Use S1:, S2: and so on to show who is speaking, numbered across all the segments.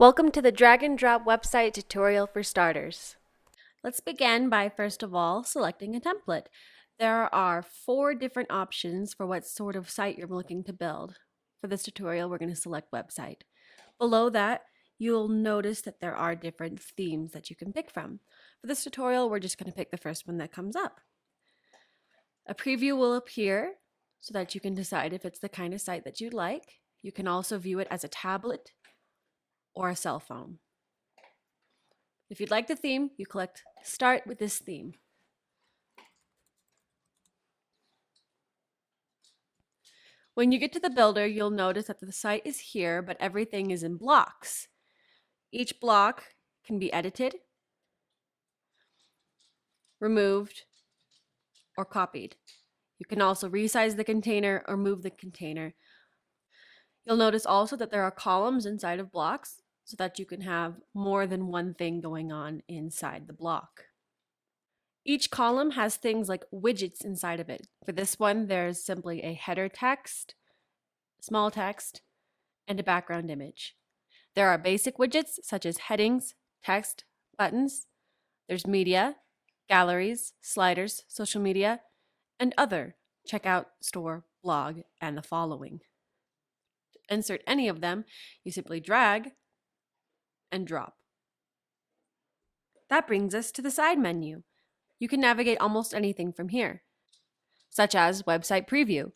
S1: Welcome to the drag and drop website tutorial for starters. Let's begin by first of all selecting a template. There are 4 different options for what sort of site you're looking to build. For this tutorial, we're going to select website. Below that, you'll notice that there are different themes that you can pick from. For this tutorial, we're just going to pick the first one that comes up. A preview will appear so that you can decide if it's the kind of site that you'd like. You can also view it as a tablet or a cell phone. If you'd like the theme, you click Start with this theme. When you get to the builder, you'll notice that the site is here, but everything is in blocks. Each block can be edited, removed, or copied. You can also resize the container or move the container. You'll notice also that there are columns inside of blocks so that you can have more than one thing going on inside the block. Each column has things like widgets inside of it. For this one, there's simply a header text, small text, and a background image. There are basic widgets such as headings, text, buttons. There's media, galleries, sliders, social media, and other, checkout, store, blog, and the following. To insert any of them, you simply drag and drop. That brings us to the side menu. You can navigate almost anything from here, such as website preview.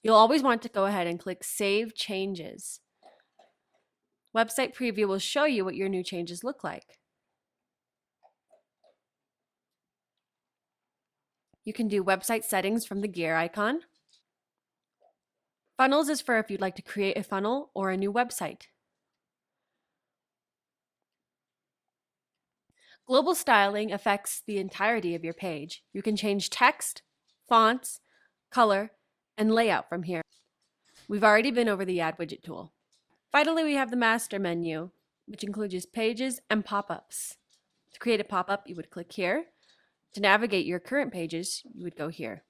S1: You'll always want to go ahead and click Save Changes. Website preview will show you what your new changes look like. You can do website settings from the gear icon. Funnels is for if you'd like to create a funnel or a new website. Global styling affects the entirety of your page. You can change text, fonts, color, and layout from here. We've already been over the Add Widget tool. Finally, we have the master menu, which includes pages and pop-ups. To create a pop-up, you would click here. To navigate your current pages, you would go here.